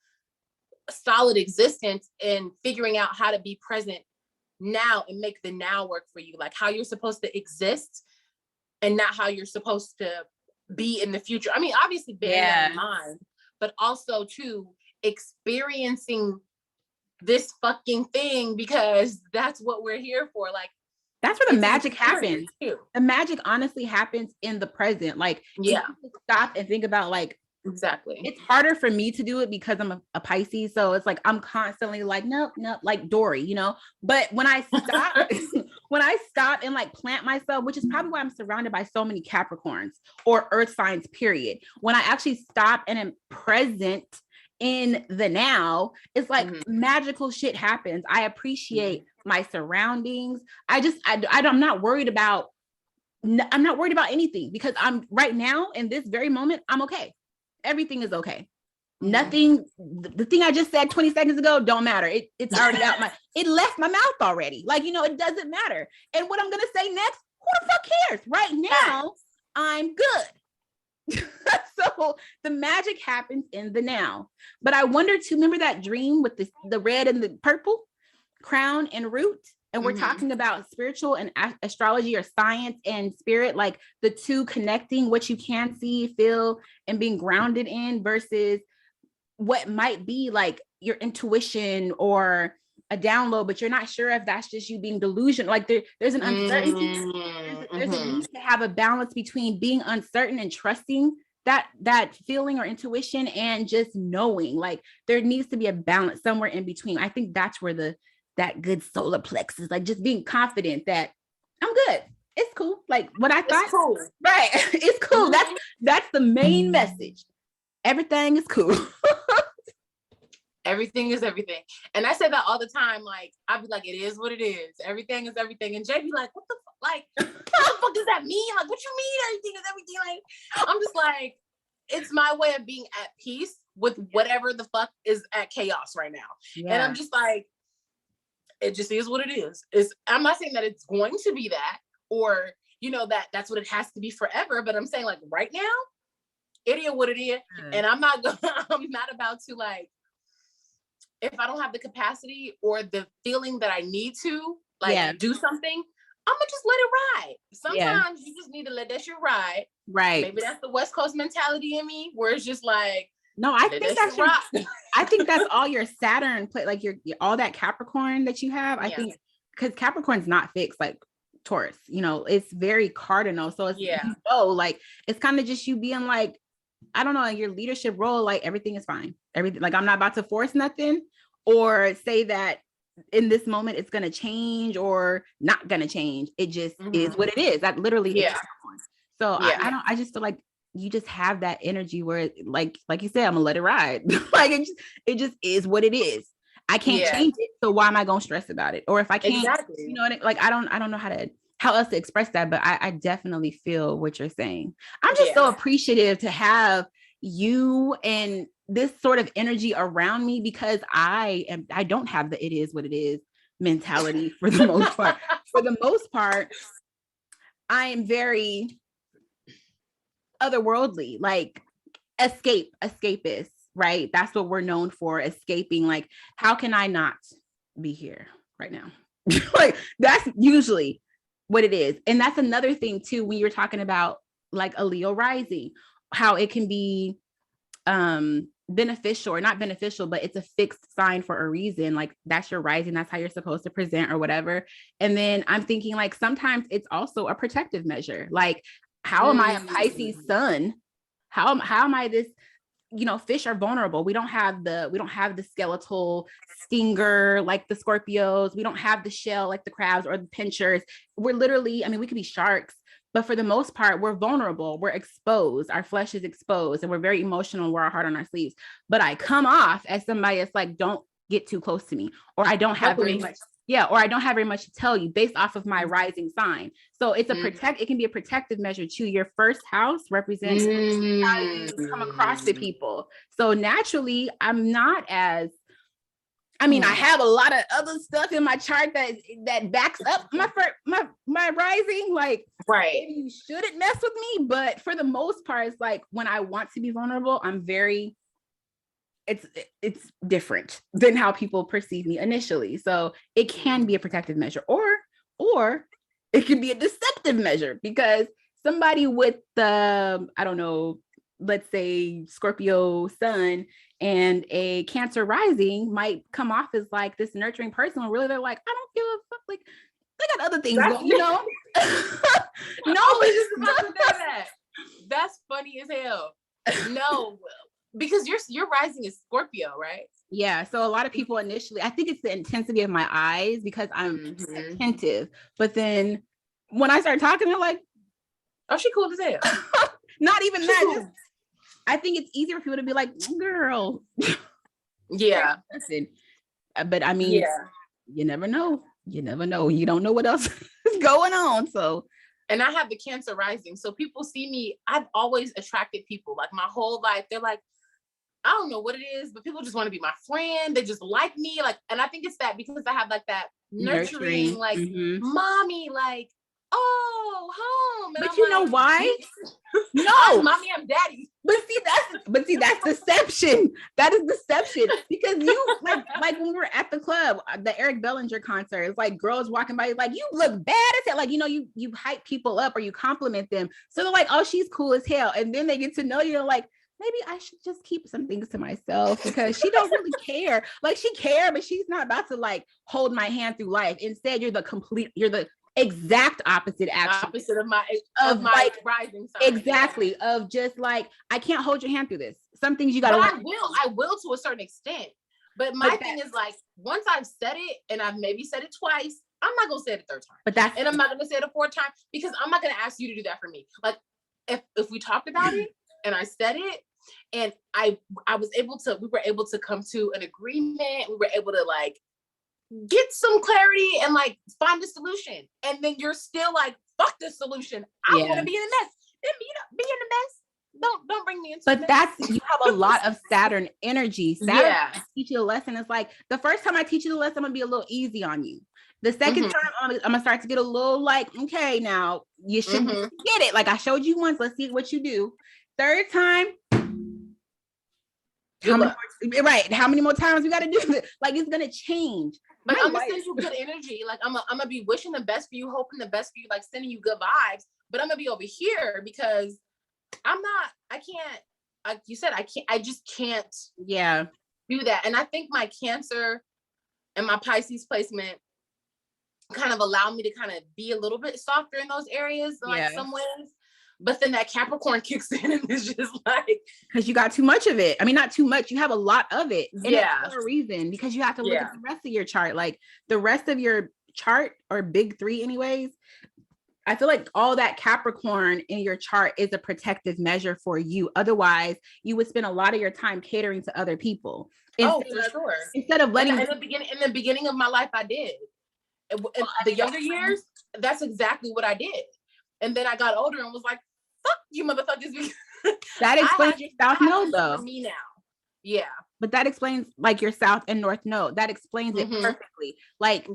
S2: solid existence, and figuring out how to be present now and make the now work for you, like how you're supposed to exist and not how you're supposed to be in the future. I mean, obviously bearing that in mind, but also too experiencing this fucking thing, because that's what we're here for. Like,
S1: that's where the magic happens. The magic honestly happens in the present. Like, you stop and think about, like,
S2: exactly.
S1: It's harder for me to do it because I'm a Pisces. So it's like, I'm constantly like, nope, like Dory, you know? But when I stop, and like plant myself, which is probably why I'm surrounded by so many Capricorns or earth signs, period. When I actually stop and am present in the now, it's like magical shit happens. I appreciate my surroundings. I'm not worried about anything, because I'm right now in this very moment, I'm okay. Everything is okay. Nothing, the thing I just said 20 seconds ago don't matter. It's already out it left my mouth already. Like, you know, it doesn't matter. And what I'm gonna say next, who the fuck cares? Right now, I'm good. So the magic happens in the now. But I wonder too, remember that dream with the red and the purple crown and root? and we're talking about spiritual and astrology or science and spirit, like the two connecting what you can see, feel, and being grounded in versus what might be like your intuition or a download, but you're not sure if that's just you being delusional. Like there's an uncertainty. There's a need to have a balance between being uncertain and trusting that feeling or intuition and just knowing. Like there needs to be a balance somewhere in between. I think that's where that good solar plexus, like just being confident that I'm good. It's cool. Like what I thought.
S2: Cool.
S1: Right. It's cool. That's the main message. Everything is cool.
S2: Everything is everything. And I say that all the time. Like, I'd be like, it is what it is. Everything is everything. And Jay be like, what the fuck? Like, what the fuck does that mean? Like, what you mean everything is everything? Like, I'm just like, it's my way of being at peace with whatever the fuck is at chaos right now. Yeah. And I'm just like, it just is what it is. I'm not saying that it's going to be that, or, you know, that's what it has to be forever. But I'm saying like right now, it is what it is. And I'm not about to like, if I don't have the capacity or the feeling that I need to like do something, I'm gonna just let it ride. Sometimes you just need to let that shit ride. Right. Maybe that's the West Coast mentality in me, where it's just like,
S1: no, I think I think that's all your Saturn play, like your all that Capricorn that you have. I think because Capricorn's not fixed like Taurus, you know, it's very cardinal. So it's like it's kind of just you being like, I don't know, in your leadership role, like everything is fine. Everything, like I'm not about to force nothing or say that in this moment it's gonna change or not gonna change. It just is what it is. That literally is. So I just feel like you just have that energy where like you said, I'm gonna let it ride. Like it just is what it is. I can't change it. So why am I gonna stress about it? Or if I can't, you know what I mean? Like I don't know how else to express that, but I definitely feel what you're saying. I'm just so appreciative to have you and this sort of energy around me, because I don't have the it is what it is mentality for the most part. For the most part, I am very otherworldly, like escapist, right? That's what we're known for, escaping. Like, how can I not be here right now? Like that's usually what it is. And that's another thing too, when you're talking about like a Leo rising, how it can be beneficial or not beneficial, but it's a fixed sign for a reason. Like that's your rising, that's how you're supposed to present or whatever. And then I'm thinking like sometimes it's also a protective measure. Like how am I a Pisces sun? How am I this, you know, fish are vulnerable. We don't have the skeletal stinger like the Scorpios. We don't have the shell like the crabs or the pinchers. We're literally, I mean, we could be sharks, but for the most part, we're vulnerable. We're exposed. Our flesh is exposed and we're very emotional. We're our heart on our sleeves. But I come off as somebody that's like, don't get too close to me, or I don't have very much. Yeah, or I don't have very much to tell you based off of my rising sign. So it's it can be a protective measure too. Your first house represents how you come across to people. So naturally, I'm not as, I mean, I have a lot of other stuff in my chart that backs up my rising. Like, you shouldn't mess with me, but for the most part, it's like when I want to be vulnerable, I'm very. It's different than how people perceive me initially. So it can be a protective measure, or it can be a deceptive measure, because somebody with the, I don't know, let's say Scorpio sun and a Cancer rising might come off as like this nurturing person, when really they're like, I don't give a fuck, like they got other things going, you know.
S2: No, it's just about to say that. That's funny as hell. No, because your rising is Scorpio, right?
S1: Yeah. So a lot of people initially, I think it's the intensity of my eyes because I'm attentive. But then when I start talking, they're like,
S2: oh, she cool as hell.
S1: Not even that. Cool. Just, I think it's easier for people to be like, girl. Yeah. But I mean, you never know. You never know. You don't know what else is going on. So.
S2: And I have the Cancer rising. So people see me, I've always attracted people like my whole life. They're like, I don't know what it is, but people just want to be my friend. They just like me. Like, and I think it's that because I have like that nurturing. Like, mommy, like, oh, home. And
S1: but I'm you like, know why?
S2: No, mommy, I'm daddy.
S1: That's deception. That is deception because you like when we were at the club, the Eric Bellinger concert, it's like girls walking by, like, you look bad as hell. Like, you hype people up or you compliment them. So they're like, oh, she's cool as hell. And then they get to know you, like, maybe I should just keep some things to myself because she don't really care. Like, she care, but she's not about to like hold my hand through life. Instead, you're the exact opposite, actually.
S2: Opposite of my like, rising sign.
S1: Exactly. Of just like, I can't hold your hand through this. Some things you gotta
S2: I will to a certain extent. But my thing is, like, once I've said it and I've maybe said it twice, I'm not gonna say it a third time. And I'm not gonna say it a fourth time because I'm not gonna ask you to do that for me. Like, if we talked about it and I said it and we were able to come to an agreement, we were able to like get some clarity and like find a solution, and then you're still like, fuck this solution, I want to be in the mess, then be in the mess, don't bring me into
S1: but
S2: the
S1: that's you have a lot of Saturn energy. Saturn teach you a lesson. It's like the first time I teach you the lesson, I'm gonna be a little easy on you. The second time I'm gonna start to get a little like, okay, now you should get it, like I showed you once, let's see what you do. Third time, how many more times we got to do it? Like, it's gonna change.
S2: But I'm gonna send you good energy. Like, I'm gonna be wishing the best for you, hoping the best for you, like sending you good vibes. But I'm gonna be over here because I can't, like you said, I just can't do that. And I think my Cancer and my Pisces placement kind of allow me to kind of be a little bit softer in those areas, like some ways. But then that Capricorn kicks in and it's just like,
S1: because you got too much of it. I mean, not too much. You have a lot of it. And it's for a reason, because you have to look at the rest of your chart. Like the rest of your chart, or big three anyways, I feel like all that Capricorn in your chart is a protective measure for you. Otherwise, you would spend a lot of your time catering to other people. Instead of letting
S2: in the beginning of my life, I did. In the younger years, that's exactly what I did. And then I got older and was like, fuck you motherfuckers.
S1: That explains your South Node though.
S2: For me now. Yeah.
S1: But that explains like your South and North Node. That explains it perfectly. Like,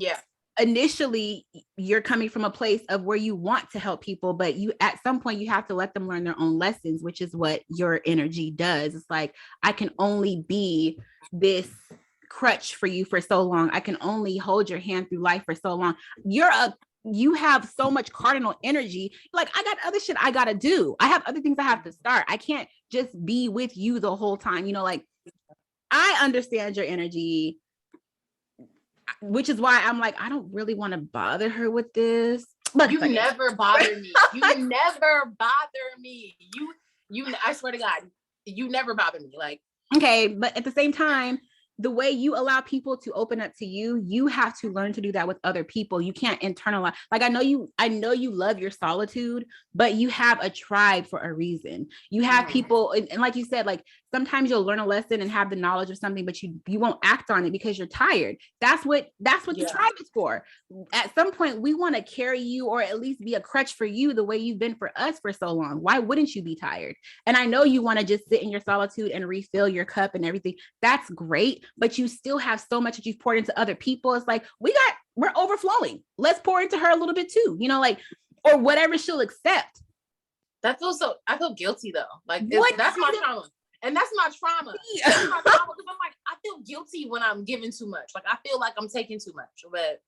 S1: initially you're coming from a place of where you want to help people, but you at some point you have to let them learn their own lessons, which is what your energy does. It's like, I can only be this crutch for you for so long. I can only hold your hand through life for so long. You have so much cardinal energy. Like, I got other shit I gotta do. I have other things I have to start. I can't just be with you the whole time. Like, I understand your energy, which is why I'm like, I don't really want to bother her with this. But
S2: you never bother me. You never bother me. You, I swear to God, you never bother me. Like,
S1: okay, but at the same time, the way you allow people to open up to you, you have to learn to do that with other people. You can't internalize. Like, I know you love your solitude, but you have a tribe for a reason. You have people, and like you said, like sometimes you'll learn a lesson and have the knowledge of something, but you won't act on it because you're tired. That's what the tribe is for. At some point, we want to carry you, or at least be a crutch for you the way you've been for us for so long. Why wouldn't you be tired? And I know you want to just sit in your solitude and refill your cup and everything. That's great, but you still have so much that you've poured into other people. It's like, we're overflowing. Let's pour into her a little bit too, like, or whatever she'll accept.
S2: I feel guilty though. Like, that's my trauma. And that's my trauma. That's my trauma, because I'm like, I feel guilty when I'm giving too much. Like, I feel like I'm taking too much. But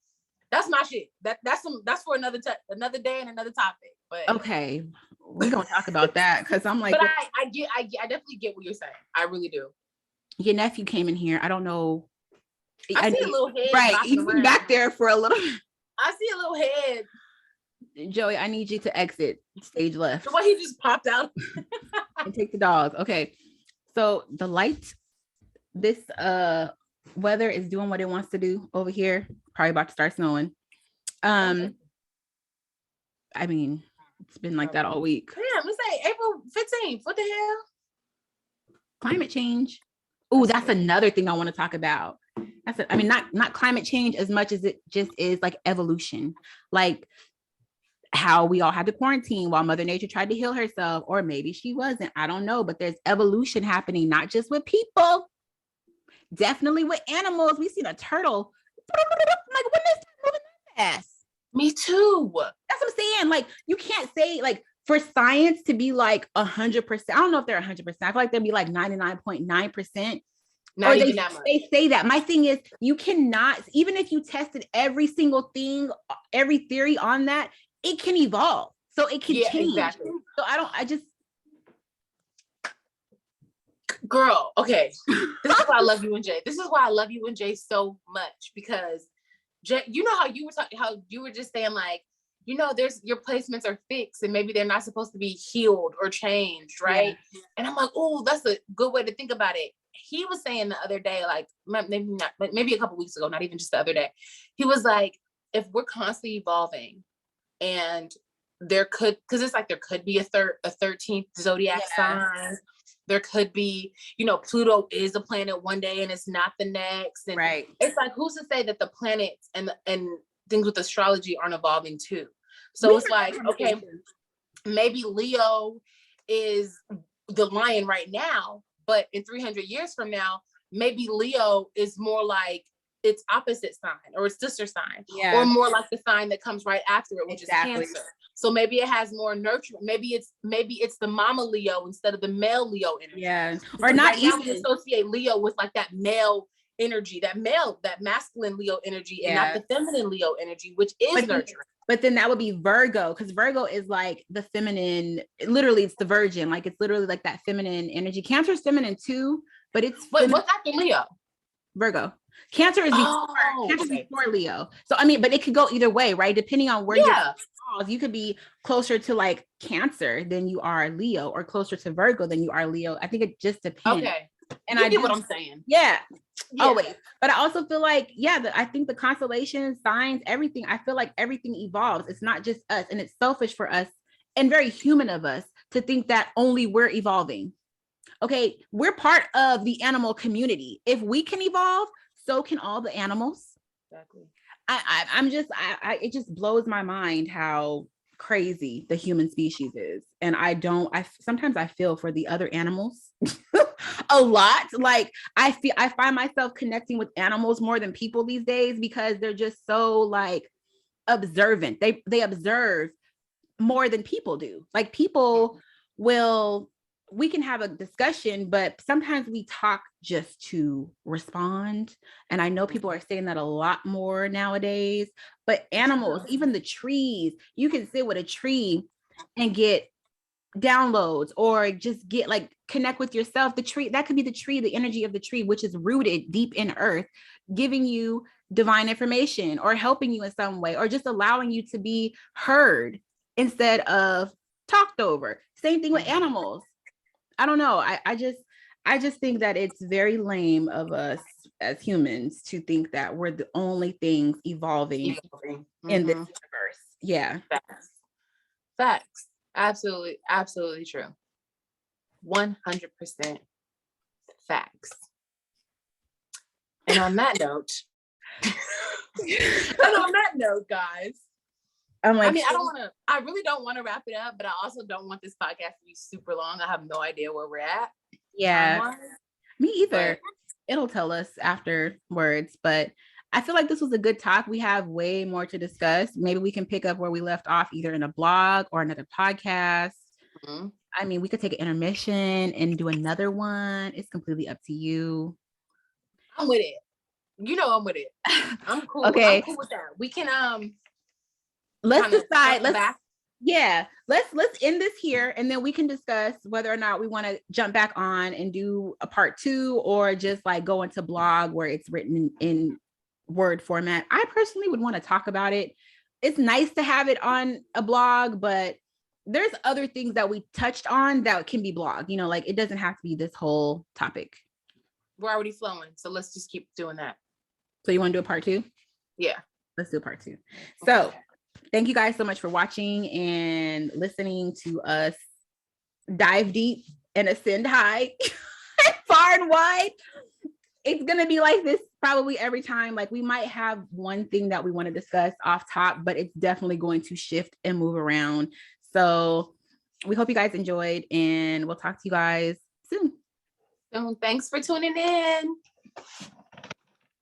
S2: that's my shit. That's for another day and another topic. But
S1: okay, we're gonna talk about that, because I'm like,
S2: but I definitely get what you're saying. I really do.
S1: Your nephew came in here. I don't know.
S2: I see a little head.
S1: Right, he's been back there for a little.
S2: I see a little head.
S1: Joey, I need you to exit stage left.
S2: The way he just popped out.
S1: And take the dog. Okay. So the light, this weather is doing what it wants to do over here. Probably about to start snowing. I mean, it's been like that all week.
S2: Damn, let's say April 15th. What the hell?
S1: Climate change. Oh, that's another thing I want to talk about. Not climate change as much as it just is like evolution. Like how we all had to quarantine while Mother Nature tried to heal herself, or maybe she wasn't. I don't know, but there's evolution happening, not just with people, definitely with animals. We seen a turtle. Like, when they start moving that fast.
S2: Me too.
S1: That's what I'm saying. Like, you can't say like for science to be like 100%, I don't know if they're 100%. I feel like they'll be like 99.9%.
S2: Not
S1: Or
S2: even that much.
S1: they say that. My thing is, you cannot, even if you tested every single thing, every theory on that, it can evolve. So it can change. Exactly. So I just.
S2: Girl, okay. This is why I love you and Jay. This is why I love you and Jay so much, because Jay, you know how you were talking, how you were just saying like, you know, there's your placements are fixed and maybe they're not supposed to be healed or changed, right? Yeah. And I'm like, oh, that's a good way to think about it. He was saying the other day, like maybe a couple weeks ago, not even just the other day. He was like, if we're constantly evolving, and there could be a 13th zodiac sign. There could be, you know, Pluto is a planet one day and it's not the next. And right. It's like, who's to say that the planets and things with astrology aren't evolving too? So it's like, okay, maybe Leo is the lion right now, but in 300 years from now, maybe Leo is more like its opposite sign or its sister sign, or more like the sign that comes right after it, which is Cancer. So maybe it has more nurture. Maybe it's the mama Leo instead of the male Leo energy. Yeah, or not even associate Leo with like that male energy, that masculine Leo energy, and not the feminine Leo energy, which is nurturing.
S1: But then that would be Virgo, because Virgo is like the feminine. Literally, it's the Virgin. Like it's literally like that feminine energy. Cancer is feminine too, but it's
S2: what's after Leo?
S1: Virgo. Cancer is before Leo. So I mean, but it could go either way, right? Depending on where you could be closer to like Cancer than you are Leo, or closer to Virgo than you are Leo. I think it just depends.
S2: Okay. And I get what I'm saying.
S1: Yeah. Always. But I also feel like, I think the constellations, signs, everything, I feel like everything evolves. It's not just us, and it's selfish for us and very human of us to think that only we're evolving. Okay. We're part of the animal community. If we can evolve, so can all the animals. Exactly. It just blows my mind how crazy the human species is. And sometimes I feel for the other animals a lot. Like I find myself connecting with animals more than people these days, because they're just so like observant. They observe more than people do. Like people we can have a discussion, but sometimes we talk just to respond. And I know people are saying that a lot more nowadays, but animals, even the trees, you can sit with a tree and get downloads, or just get like connect with yourself. The tree, that could be the tree, the energy of the tree, which is rooted deep in earth, giving you divine information or helping you in some way, or just allowing you to be heard instead of talked over. Same thing with animals. I don't know. I just think that it's very lame of us as humans to think that we're the only things evolving in this universe. Yeah.
S2: Facts. Absolutely. Absolutely true. 100% facts. And on that note, guys, I'm like, I really don't want to wrap it up, but I also don't want this podcast to be super long. I have no idea where we're at.
S1: Yeah. Me either. It'll tell us afterwards, but I feel like this was a good talk. We have way more to discuss. Maybe we can pick up where we left off, either in a blog or another podcast. Mm-hmm. I mean, we could take an intermission and do another one. It's completely up to you.
S2: I'm with it. You know, I'm with it. I'm cool.
S1: Okay.
S2: I'm cool with that. We can,
S1: let's decide. Let's end this here, and then we can discuss whether or not we want to jump back on and do a part 2, or just like go into blog where it's written in Word format. I personally would want to talk about it. It's nice to have it on a blog, but there's other things that we touched on that can be blog. You know, like it doesn't have to be this whole topic.
S2: We're already flowing, so let's just keep doing that.
S1: So you want to do a part 2?
S2: Yeah.
S1: Let's do a part 2. So thank you guys so much for watching and listening to us dive deep and ascend high, far and wide. It's going to be like this probably every time. Like we might have one thing that we want to discuss off top, but it's definitely going to shift and move around. So we hope you guys enjoyed, and we'll talk to you guys soon.
S2: Thanks for tuning in.